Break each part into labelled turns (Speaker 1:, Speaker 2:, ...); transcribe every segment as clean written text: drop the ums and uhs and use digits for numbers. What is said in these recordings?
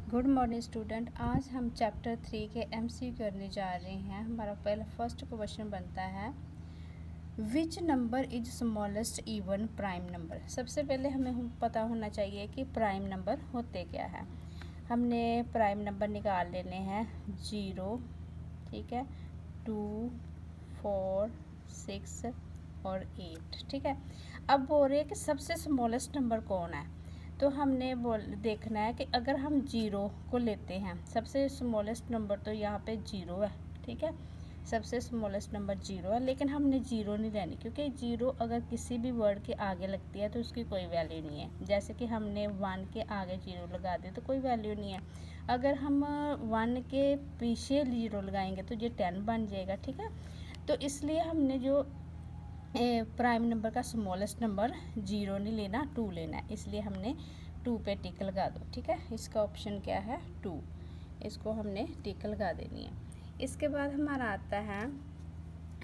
Speaker 1: Good morning student. आज हम chapter 3 के एमसीक्यू करने जा रहे हैं। हमारा पहला फर्स्ट क्वेश्चन बनता है which number is smallest even prime number. सबसे पहले हमें पता होना चाहिए कि प्राइम नंबर होते क्या है। हमने प्राइम नंबर निकाल लेने हैं 0, ठीक है, 2, 4, 6 और 8, ठीक है। अब बोल रहे हैं कि सबसे स्मॉलेस्ट नंबर कौन है, तो हमने देखना है कि अगर हम 0 को लेते हैं, सबसे स्मॉलेस्ट नंबर तो यहाँ पे 0 है, ठीक है, सबसे स्मॉलेस्ट नंबर 0 है। लेकिन हमने 0 नहीं लेनी, क्योंकि 0 अगर किसी भी वर्ड के आगे लगती है तो उसकी कोई वैल्यू नहीं है। जैसे कि हमने 1 के आगे 0 लगा दिया तो कोई वैल्यू नहीं है। अगर हम 1 के पीछे 0 लगाएंगे तो ये 10 बन जाएगा, ठीक है। तो इसलिए हमने जो प्राइम नंबर का स्मॉलेस्ट नंबर 0 नहीं लेना, 2 लेना है। इसलिए हमने 2 पे टिक लगा दो, ठीक है। इसका ऑप्शन क्या है 2, इसको हमने टिक लगा देनी है। इसके बाद हमारा आता है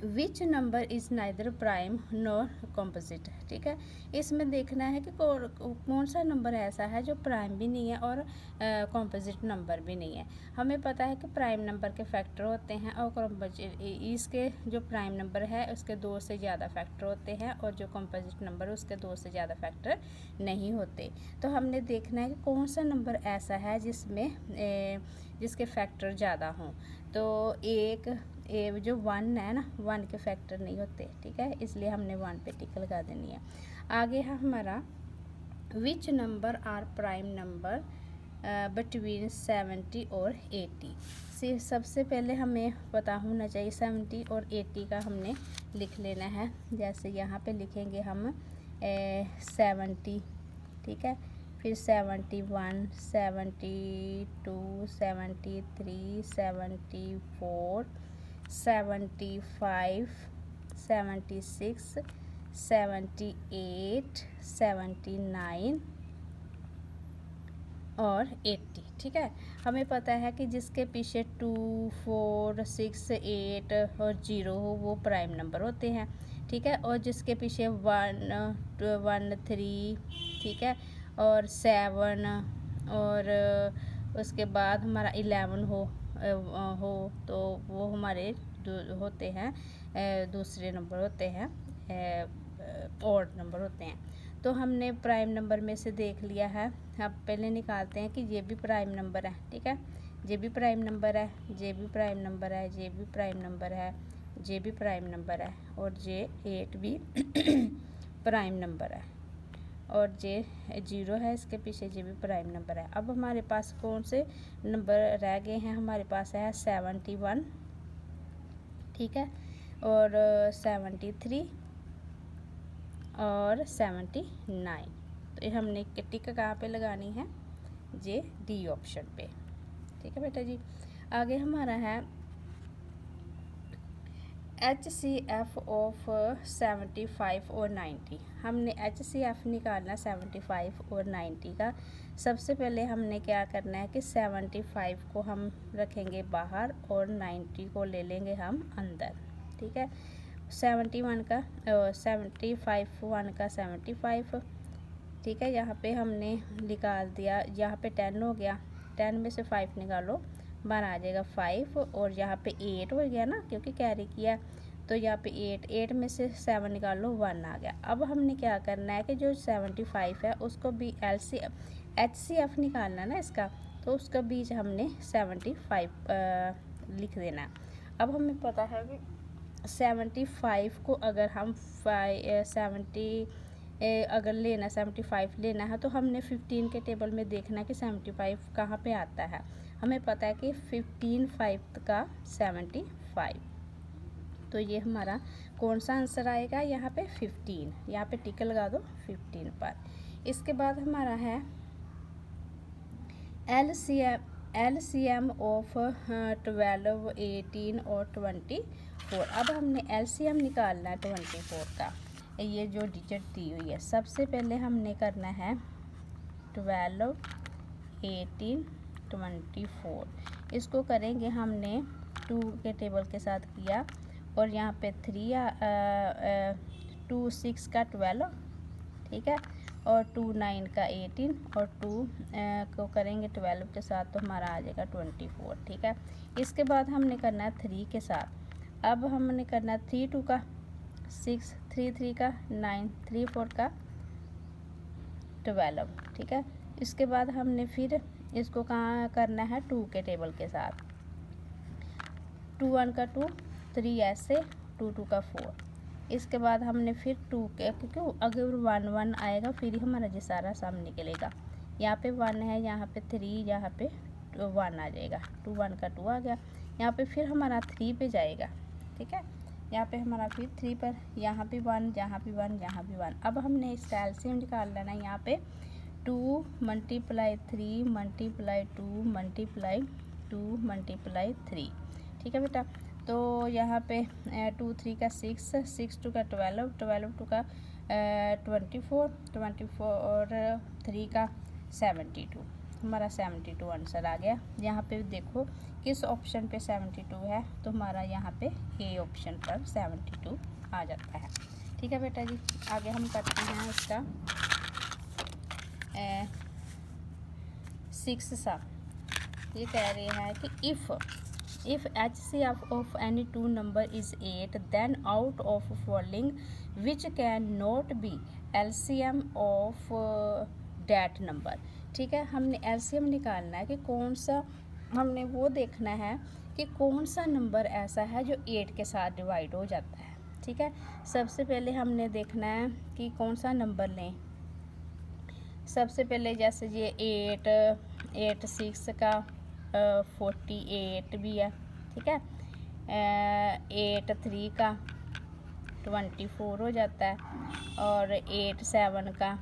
Speaker 1: which number is neither prime nor composite, ठीक है। इसमें देखना है कि कौन सा नंबर ऐसा है जो प्राइम भी नहीं है और कॉम्पोजिट नंबर भी नहीं है। हमें पता है कि प्राइम नंबर के फैक्टर होते हैं और कॉम्पोजिट, इसके जो प्राइम नंबर है उसके 2 से ज़्यादा फैक्टर होते हैं और जो कॉम्पोजिट नंबर है उसके 2 से ज़्यादा फैक्टर नहीं होते। तो हमने देखना है कि कौन सा नंबर ऐसा है जिसके फैक्टर ज़्यादा हों। तो जो 1 है ना, 1 के फैक्टर नहीं होते, ठीक है, इसलिए हमने 1 पे टिक लगा देनी है। आगे है हमारा which number are prime number between 70 और 80। सबसे पहले हमें पता होना चाहिए 70 और 80 का हमने लिख लेना है। जैसे यहाँ पे लिखेंगे हम 70, ठीक है, फिर 71, 72, 73, 74, 75, 76, 78, 79 और 80, ठीक है। हमें पता है कि जिसके पीछे 2, 4, 6, 8 और 0 हो वो प्राइम नंबर होते हैं, ठीक है। और जिसके पीछे 1, 1, 3, ठीक है, और 7 और उसके बाद हमारा 11 हो तो वो हमारे होते हैं दूसरे नंबर होते हैं, ऑड नंबर होते हैं। तो हमने प्राइम नंबर में से देख लिया है। अब पहले निकालते हैं कि ये भी प्राइम नंबर है, ठीक है, ये भी प्राइम नंबर है, ये भी प्राइम नंबर है, ये भी प्राइम नंबर है, ये भी प्राइम नंबर है और ये 8 भी प्राइम नंबर है और ये 0 है इसके पीछे, ये भी प्राइम नंबर है। अब हमारे पास कौन से नंबर रह गए हैं, हमारे पास है 71, ठीक है, और 73 और 79। तो हमने टिक कहाँ पे लगानी है, ये डी ऑप्शन पे, ठीक है बेटा जी। आगे हमारा है HCF ऑफ 75 और 90। हमने HCF निकालना 75 और 90 का। सबसे पहले हमने क्या करना है कि 75 को हम रखेंगे बाहर और 90 को ले लेंगे हम अंदर, ठीक है। 71 का 75 1 का 75, ठीक है। यहाँ पे हमने निकाल दिया, यहाँ पे 10 हो गया, 10 में से 5 निकालो, 12 आ जाएगा 5 और यहाँ पे 8 हो गया ना, क्योंकि कैरी किया, तो यहाँ पे 8 में से 7 निकालो, 1 आ गया। अब हमने क्या करना है कि जो 75 है उसको भी HCF निकालना ना इसका, तो उसका बीच हमने 75 लिख देना। अब हमें पता है कि 75 को अगर हम 70 अगर लेना 75 लेना है तो हमने 15 के टेबल में देखना है कि 75 कहाँ पे आता है। हमें पता है कि 15 5 का 75, तो ये हमारा कौन सा आंसर आएगा, यहाँ पे 15, यहाँ पे टिक लगा दो 15 पर। इसके बाद हमारा है LCM ऑफ 12, 18 और 24। अब हमने LCM निकालना है 24 का। ये जो डिजिट दी हुई है, सबसे पहले हमने करना है 12, 18, 24। इसको करेंगे हमने 2 के टेबल के साथ किया और यहाँ पे 3 2 6 का 12, ठीक है, और 2 9 का 18 और 2 को करेंगे 12 के साथ तो हमारा आ जाएगा 24। ठीक है, इसके बाद हमने करना है 3 के साथ। अब हमने करना है 3 2 का 6, 3 3 का 9, 3 4 का 12। ठीक है, इसके बाद हमने फिर इसको कहाँ करना है 2 के टेबल के साथ। 2 1 का 2, 3 ऐसे, 2 2 का 4। इसके बाद हमने फिर 2 के, क्योंकि अगर 1 1 आएगा फिर ही हमारा ये सारा सम निकलेगा। यहाँ पे 1 है, यहाँ पे 3, यहाँ पे 1 आ जाएगा। 2 1 का 2 आ गया। यहाँ पे फिर हमारा 3 पे जाएगा। ठीक है, यहाँ पे हमारा फिर 3 पर, यहाँ भी 1, यहाँ भी 1, यहाँ भी 1। अब हमने इसका एलसीएम निकाल लेना है। यहाँ पे 2 मल्टीप्लाई 3 मल्टीप्लाई 2 मल्टीप्लाई 2 मल्टीप्लाई 3। ठीक है बेटा, तो यहाँ पे 2 3 का 6, 6 2 का 12, 12 2 का 24, 24 और 3 का 72। हमारा 72 आंसर आ गया। यहाँ पे देखो किस ऑप्शन पे 72 है, तो हमारा यहाँ पे ए ऑप्शन पर 72 आ जाता है। ठीक है बेटा जी, आगे हम करते हैं इसका 6 सा। ये कह रहे हैं कि if HCF of any two number is 8, then out of following which can not be LCM of that number। ठीक है, हमने LCM निकालना है कि कौन सा, हमने वो देखना है कि कौन सा नंबर ऐसा है जो 8 के साथ डिवाइड हो जाता है। ठीक है, सबसे पहले हमने देखना है कि कौन सा नंबर लें। सबसे पहले जैसे ये 8 6 का 48 भी है। ठीक है, 8 3 का 24 हो जाता है और 8 7 का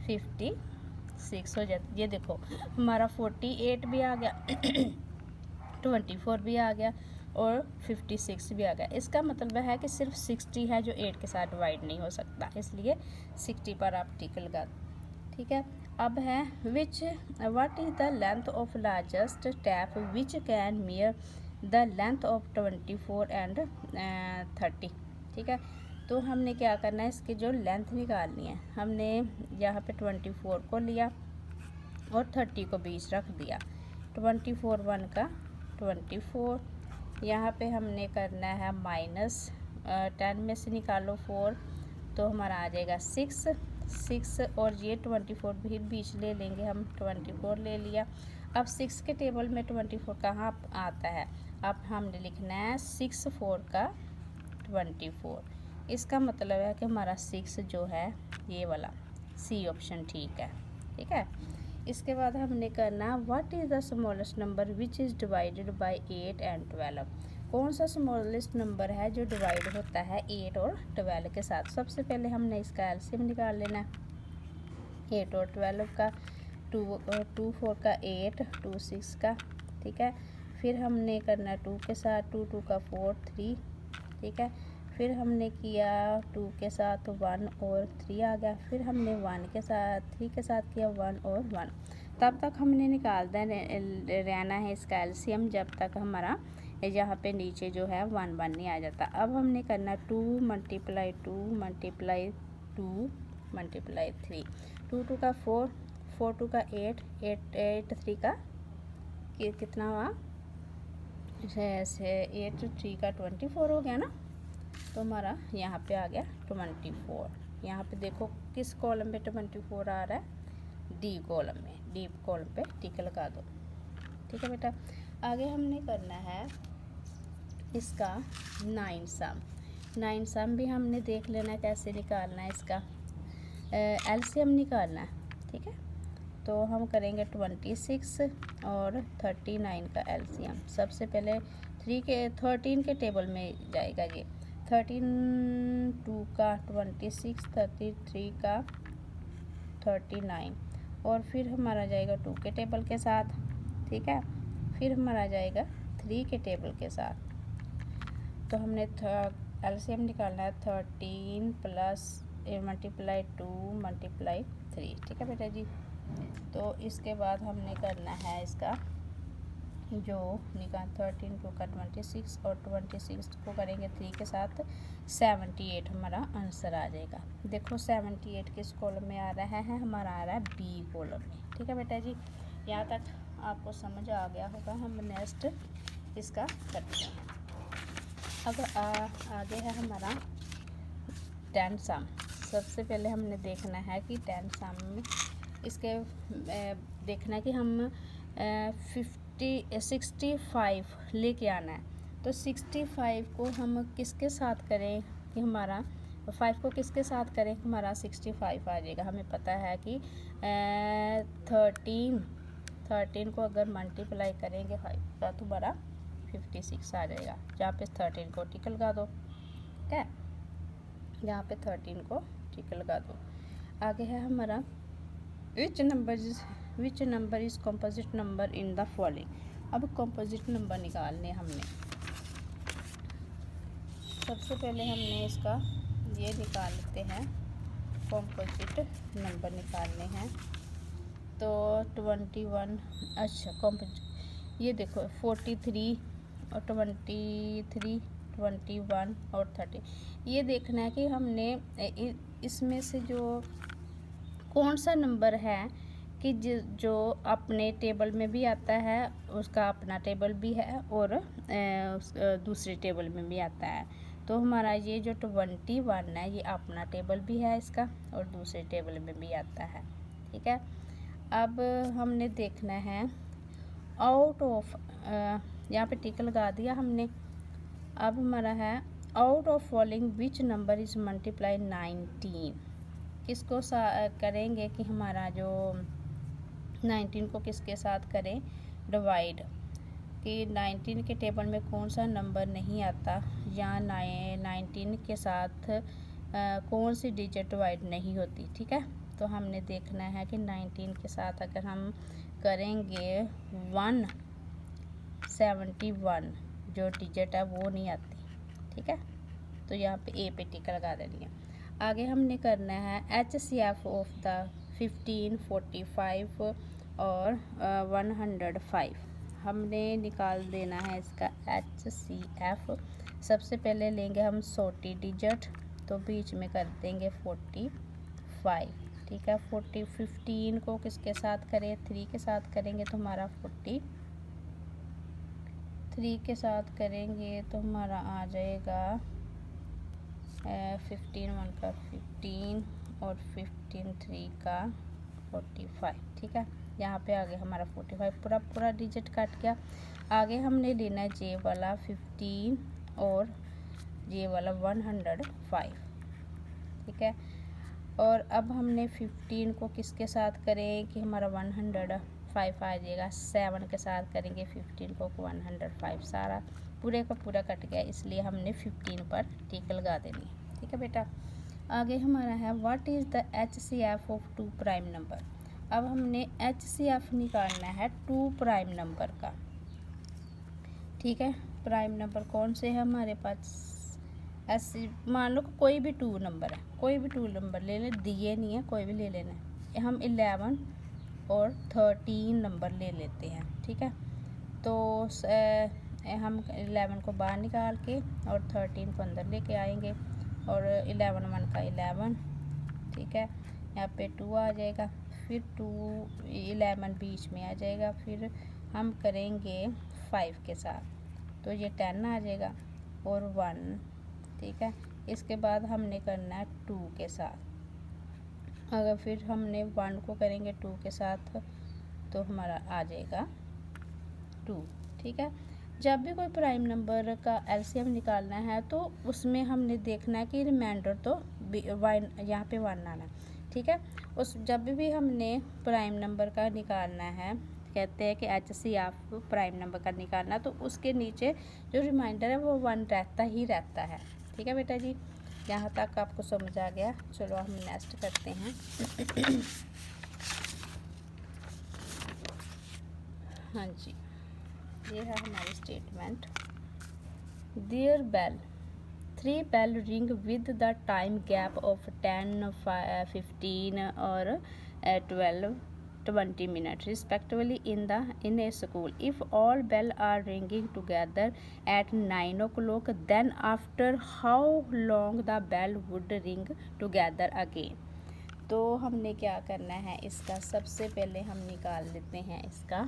Speaker 1: 56 हो जाता है। ये देखो हमारा 48 भी आ गया 24 भी आ गया और 56 भी आ गया। इसका मतलब है कि सिर्फ 60 है जो 8 के साथ डिवाइड नहीं हो सकता, इसलिए 60 पर आप टिक लगा। ठीक है, अब है what is the length of largest tap which can mayor the length of 24 and 30। ठीक है, तो हमने क्या करना है, इसकी जो लेंथ निकालनी है। हमने यहाँ पे 24 को लिया और 30 को बीच रख दिया। 24 1 का 24, यहाँ पे हमने करना है माइनस 10 में से निकालो 4, तो हमारा आ जाएगा 6 और ये 24 भी बीच ले लेंगे हम, 24 ले लिया। अब 6 के टेबल में 24 कहाँ आता है, अब हमने लिखना है 6 4 का 24। इसका मतलब है कि हमारा 6 जो है ये वाला सी ऑप्शन ठीक है। ठीक है, इसके बाद हमने करना what is the smallest number which is divided by 8 and 12। कौन सा स्मॉलेस्ट नंबर है जो डिवाइड होता है 8 और 12 के साथ। सबसे पहले हमने इसका एलसीएम निकाल लेना है। 8 और 12 का 2 4 का 8, 2 6 का। ठीक है, फिर हमने करना 2 के साथ, 2 2 का 4 3। ठीक है, फिर हमने किया 2 के साथ 1 और 3 आ गया। फिर हमने 1 के साथ 3 के साथ किया 1 और 1। तब तक हमने निकालना रहना है इसका एलसीएम जब तक हमारा यहाँ पे नीचे जो है 1 1 नहीं आ जाता। अब हमने करना 2 मल्टीप्लाई 2 मल्टीप्लाई 2 मल्टीप्लाई 3। 2 2 का 4, 4 2 का 8, 8 3 का कितना हुआ, 8 3 का 24 हो गया ना, तो हमारा यहाँ पे आ गया 24। यहाँ पे देखो किस कॉलम पे 24 आ रहा है, डी कॉलम में, डी कॉलम पे टिक लगा दो। ठीक है बेटा, आगे हमने करना है इसका 9 सम। 9 सम भी हमने देख लेना कैसे निकालना है, इसका एलसीएम निकालना है। ठीक है, तो हम करेंगे 26 और 39 का एलसीएम। सबसे पहले 13 के टेबल में जाएगा ये। 13 2 का 26, 33 का 39 और फिर हमारा जाएगा 2 के टेबल के साथ। ठीक है, फिर हमारा जाएगा 3 के टेबल के साथ। तो हमने एलसीएम निकालना है 13 प्लस मल्टीप्लाई 2 मल्टीप्लाई 3। ठीक है बेटा जी, तो इसके बाद हमने करना है इसका जो निकाल 13 को का 26 और 26 को करेंगे 3 के साथ 78 हमारा आंसर आ जाएगा। देखो 78 किस कॉलम में आ रहा है, हमारा आ रहा है बी कॉलम में। ठीक है बेटा जी, यहाँ तक आपको समझ आ गया होगा। हम नेक्स्ट इसका करते हैं। अब आगे है हमारा 10 सम। सबसे पहले हमने देखना है कि 10 सम में इसके देखना है कि हम 65 लेके आना है। तो 65 को हम किसके साथ करें कि हमारा 5 को किसके साथ करें हमारा 65 आ जाएगा। हमें पता है कि 13 को अगर मल्टीप्लाई करेंगे 5 का तो हमारा 56 आ जाएगा। जहाँ पे 13 को टिक लगा दो, ठीक है, यहाँ पे 13 को टिक लगा दो। आगे है हमारा which number is composite number in the following. अब कंपोजिट नंबर निकालने हमने, सबसे पहले हमने इसका ये निकाल लेते हैं, कंपोजिट नंबर निकालने हैं। तो 21, अच्छा कंपोजिट ये देखो 43 और 23, 21 और 30। ये देखना है कि हमने इसमें से जो कौन सा नंबर है कि जो अपने टेबल में भी आता है, उसका अपना टेबल भी है और दूसरे टेबल में भी आता है। तो हमारा ये जो 21 है ये अपना टेबल भी है इसका और दूसरे टेबल में भी आता है। ठीक है, अब हमने देखना है आउट ऑफ, यहाँ पे टिक लगा दिया हमने। अब हमारा है out of following which number is multiply 19। किसको करेंगे कि हमारा जो 19 को किसके साथ करें डिवाइड, कि 19 के टेबल में कौन सा नंबर नहीं आता या 19 के साथ कौन सी डिजिट डिवाइड नहीं होती। ठीक है, तो हमने देखना है कि 19 के साथ अगर हम करेंगे 171 जो डिजिट है वो नहीं आती। ठीक है, तो यहाँ पे ए पे टिक लगा देनी है। आगे हमने करना है HCF ऑफ द 15, 45 और 105। हमने निकाल देना है इसका HCF। सबसे पहले लेंगे हम 40 डिजिट, तो बीच में कर देंगे 45। ठीक है, 15 को किसके साथ करें, 3 के साथ करेंगे तो हमारा 43 के साथ करेंगे तो हमारा आ जाएगा 15 1 का 15 और 15 3 का 45। ठीक है, यहाँ पे आगे हमारा 45 पूरा डिजिट कट गया। आगे हमने लेना है जे वाला 15 और जे वाला 105। ठीक है, और अब हमने 15 को किसके साथ करें कि हमारा 105 आ जाएगा। 7 के साथ करेंगे 15 को 105, सारा पूरे का पूरा कट गया, इसलिए हमने 15 पर टिक लगा देनी है। ठीक है बेटा, आगे हमारा है what is the HCF of 2 prime number. अब हमने HCF निकालना है 2 प्राइम नंबर का। ठीक है, प्राइम नंबर कौन से है हमारे पास, ऐसे मान लो कोई भी 2 नंबर है, कोई भी 2 नंबर ले लें, दिए नहीं है, कोई भी ले लेना है। हम 11 और 13 नंबर ले लेते हैं। ठीक है, तो हम 11 को बाहर निकाल के और 13 को अंदर लेके आएंगे और 11 1 का 11। ठीक है, यहाँ पे 2 आ जाएगा, फिर 11 बीच में आ जाएगा, फिर हम करेंगे 5 के साथ तो ये 10 आ जाएगा और 1। ठीक है, इसके बाद हमने करना है 2 के साथ। अगर फिर हमने 1 को करेंगे 2 के साथ तो हमारा आ जाएगा 2। ठीक है, जब भी कोई प्राइम नंबर का LCM निकालना है तो उसमें हमने देखना है कि रिमाइंडर तो यहाँ पे 1 आना है। ठीक है, उस जब भी हमने प्राइम नंबर का निकालना है, कहते हैं कि HCF प्राइम नंबर का निकालना, तो उसके नीचे जो रिमाइंडर है वो 1 रहता ही रहता है। ठीक है बेटा जी, यहाँ तक आपको समझ आ गया। चलो हम नेक्स्ट करते हैं। हाँ जी, ये है हमारी statement. There bell 3 bell ring with the time gap of 10, 15 और 12 20 minutes respectively in a school. If all bell are ringing together at 9 o'clock, then after how long the bell would ring together again? तो हमने क्या करना है, इसका सबसे पहले हम निकाल लेते हैं, इसका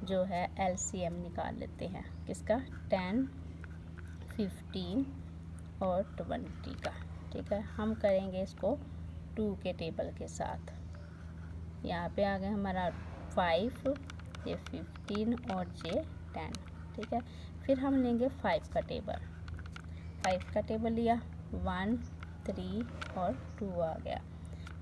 Speaker 1: जो है LCM निकाल लेते हैं, किसका, 10, 15 और 20 का। ठीक है, हम करेंगे इसको 2 के टेबल के साथ। यहाँ पे आ गया हमारा 5, ये 15 और ये 10। ठीक है, फिर हम लेंगे 5 का टेबल। 5 का टेबल लिया, 1, 3 और 2 आ गया।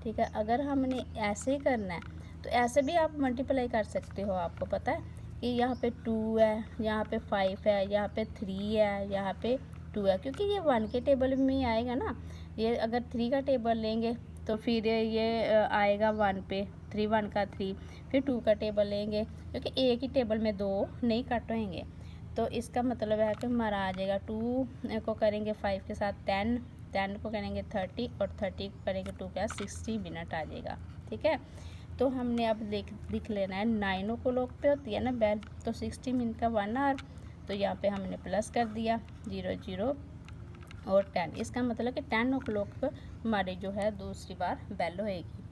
Speaker 1: ठीक है, अगर हमने ऐसे ही करना है तो ऐसे भी आप मल्टीप्लाई कर सकते हो। आपको पता है कि यहाँ पे 2 है, यहाँ पे 5 है, यहाँ पे 3 है, यहाँ पे 2 है, क्योंकि ये 1 के टेबल में ही आएगा ना। ये अगर 3 का टेबल लेंगे तो फिर ये आएगा 1 पे, 3 1 का 3। फिर 2 का टेबल लेंगे, क्योंकि एक ही टेबल में 2 नहीं कट होंगे। तो इसका मतलब है कि हमारा आ जाएगा 2 को करेंगे 5 के साथ 10, 10 को करेंगे 30 और 30 को करेंगे 2 का 60 मिनट आ जाएगा। ठीक है, तो हमने अब लिख लेना है 9 o'clock पे होती है ना बेल, तो 60 मिनट का 1 आवर, तो यहाँ पे हमने प्लस कर दिया 0 0 और 10। इसका मतलब कि 10 o'clock पर हमारी जो है दूसरी बार बेल होएगी।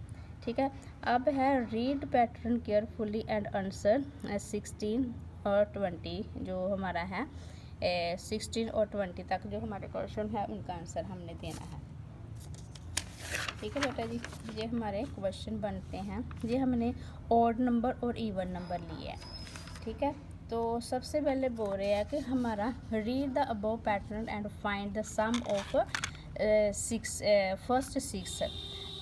Speaker 1: ठीक है, अब है read pattern carefully and answer 16 और 20। जो हमारा है 16 और 20 तक जो हमारे क्वेश्चन है उनका आंसर हमने देना है। ठीक है बेटा जी, ये हमारे क्वेश्चन बनते हैं। ये हमने ऑड नंबर और इवन नंबर लिए हैं। ठीक है, तो सबसे पहले बोल रहे हैं कि हमारा read the above pattern and find the sum of first 6।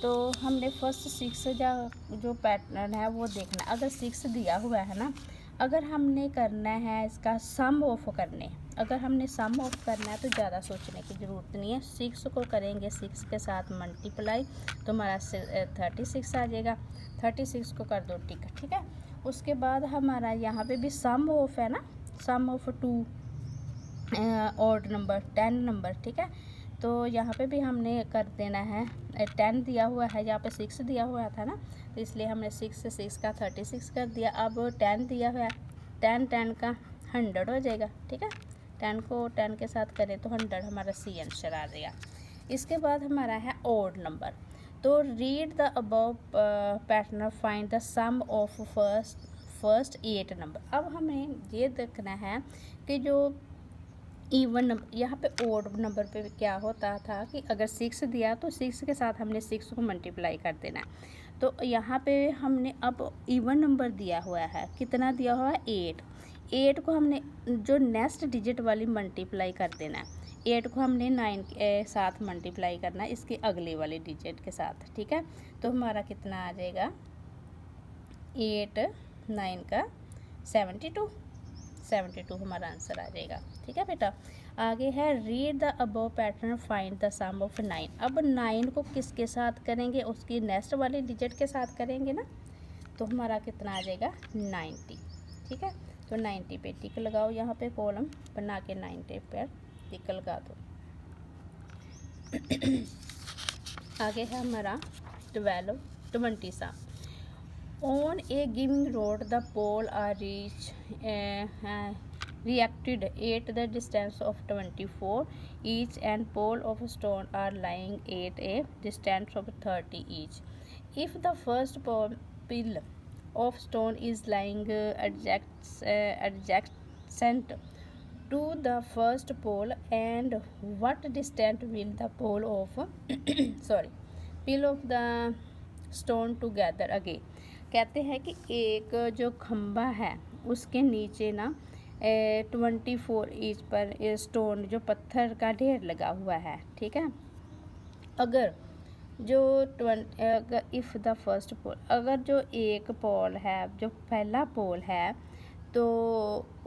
Speaker 1: तो हमने फर्स्ट 6 जो पैटर्न है वो देखना। अगर 6 दिया हुआ है ना, अगर हमने करना है इसका सम ऑफ करने, अगर हमने सम ऑफ करना है तो ज़्यादा सोचने की ज़रूरत नहीं है। 6 को करेंगे 6 के साथ मल्टीप्लाई, तो हमारा 36 आ जाएगा। 36 को कर दो टिक। ठीक है, उसके बाद हमारा यहाँ पे भी सम ऑफ है ना, सम ऑफ 2 ऑड नंबर 10 नंबर। ठीक है, तो यहाँ पे भी हमने कर देना है। 10 दिया हुआ है, यहाँ पे 6 दिया हुआ था ना, तो इसलिए हमने 6 से 6 का 36 कर दिया। अब 10 दिया हुआ है, 10 का 100 हो जाएगा। ठीक है, 10 को 10 के साथ करें तो 100 हमारा सी आंसर आ जाएगा। इसके बाद हमारा है ऑड नंबर। तो read the above pattern, find the sum of first 8 number. अब हमें ये देखना है कि जो इवन नंबर, यहाँ पे ओड नंबर पे क्या होता था कि अगर 6 दिया तो 6 के साथ हमने 6 को मल्टीप्लाई कर देना है। तो यहाँ पे हमने अब इवन नंबर दिया हुआ है, कितना दिया हुआ है 8। 8 को हमने जो नेक्स्ट डिजिट वाली मल्टीप्लाई कर देना है। 8 को हमने 9 के साथ मल्टीप्लाई करना है, इसके अगले वाले डिजिट के साथ। ठीक है, तो हमारा कितना आ जाएगा 8 9 का 72 हमारा आंसर आ जाएगा। ठीक है बेटा, आगे है read the above pattern, find the sum of 9। अब 9 को किसके साथ करेंगे, उसकी नेक्स्ट वाले डिजिट के साथ करेंगे ना, तो हमारा कितना आ जाएगा 90। ठीक है, तो 90 पे टिक लगाओ, यहाँ पे कॉलम बना के 90 पर टिक लगा दो। आगे है हमारा 12 20 सा। On a given road, the pole are reacted at the distance of 24 each, and pole of stone are lying at a distance of 30 each. If the first pile of stone is lying adjacent to the first pole, and what distance will the pole of pile of the stone together again? कहते हैं कि एक जो खंबा है उसके नीचे ना 24 इंच पर स्टोन, जो पत्थर का ढेर लगा हुआ है। ठीक है, अगर जो इफ़ द फर्स्ट पोल, अगर जो एक पोल है, जो पहला पोल है, तो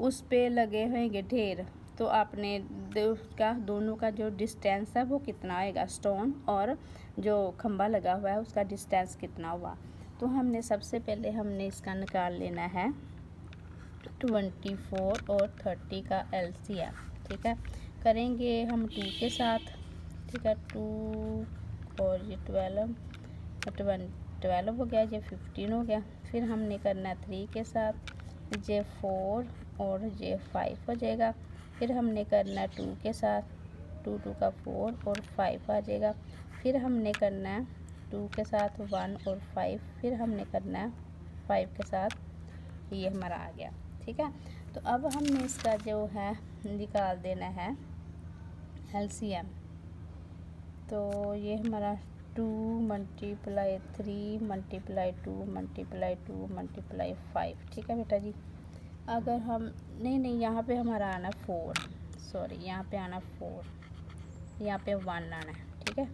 Speaker 1: उस पे लगे होंगे ढेर, तो आपने उसका दोनों का जो डिस्टेंस है वो कितना आएगा, स्टोन और जो खंबा लगा हुआ है उसका डिस्टेंस कितना हुआ। तो हमने सबसे पहले हमने इसका निकाल लेना है 24 और 30 का LCM। ठीक है, करेंगे हम 2 के साथ। ठीक है, 2 और ये 12 20 12 हो गया, ये 15 हो गया। फिर हमने करना है 3 के साथ, ये 4 और ये 5 हो जाएगा। फिर हमने करना है 2 के साथ, 2 2 का 4 और 5 आ जाएगा। फिर हमने करना है 2 के साथ 1 और 5, फिर हमने करना है 5 के साथ, ये हमारा आ गया। ठीक है, तो अब हमने इसका जो है निकाल देना है LCM। तो ये हमारा 2 मल्टीप्लाई 3 मल्टीप्लाई 2 मल्टीप्लाई 2 मल्टीप्लाई 5। ठीक है बेटा जी, अगर हम नहीं यहाँ पे हमारा आना 4, सॉरी यहाँ पे आना 4, यहाँ पे 1 आना है। ठीक है,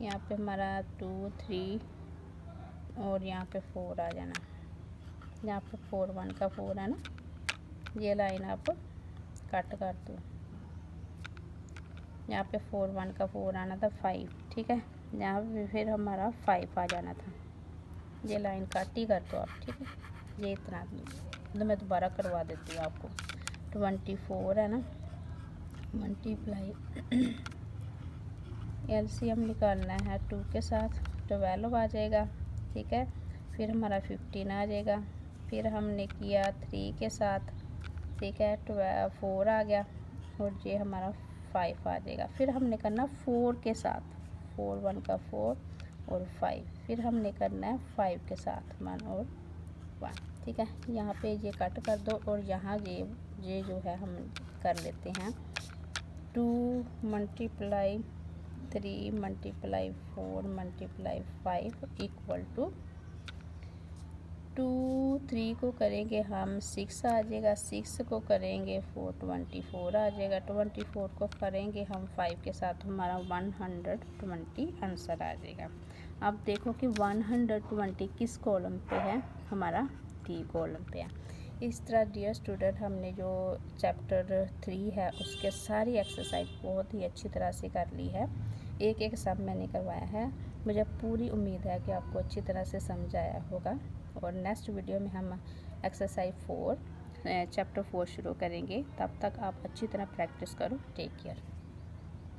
Speaker 1: यहाँ पे हमारा 2 3 और यहाँ पे 4 आ जाना। यहाँ पे 4 1 का 4 है ना, ये लाइन आप कट कर दो। यहाँ पे 4 1 का 4 आना था 5। ठीक है, यहाँ पे फिर हमारा 5 आ जाना था, ये लाइन काट ही कर दो आप। ठीक है, ये इतना तो मैं दोबारा करवा देती हूँ आपको। 24 है ना, मल्टीप्लाई LCM निकालना है 2 के साथ, 12 आ जाएगा। ठीक है, फिर हमारा 15 आ जाएगा। फिर हमने किया 3 के साथ, ठीक है, 4 आ गया और ये हमारा 5 आ जाएगा। फिर हमने करना 4 के साथ, 4 1 का 4 और 5, फिर हमने करना है 5 के साथ 1 और 1। ठीक है, यहाँ पे ये कट कर दो और यहाँ ये जो है हम कर लेते हैं 2 multiply 3 multiply 4 multiply 5 equal to 2 3 को करेंगे हम 6 आ जाएगा, 6 को करेंगे 4 24 आ जाएगा, 24 को करेंगे हम 5 के साथ, हमारा 120 आंसर आ जाएगा। अब देखो कि 120 किस कॉलम पे है, हमारा डी कॉलम पे है। इस तरह डियर स्टूडेंट हमने जो चैप्टर 3 है उसके सारी एक्सरसाइज बहुत ही अच्छी तरह से कर ली है। एक एक सब मैंने करवाया है। मुझे पूरी उम्मीद है कि आपको अच्छी तरह से समझ आया होगा। और नेक्स्ट वीडियो में हम एक्सरसाइज 4 चैप्टर 4 शुरू करेंगे। तब तक आप अच्छी तरह प्रैक्टिस करो। Take care.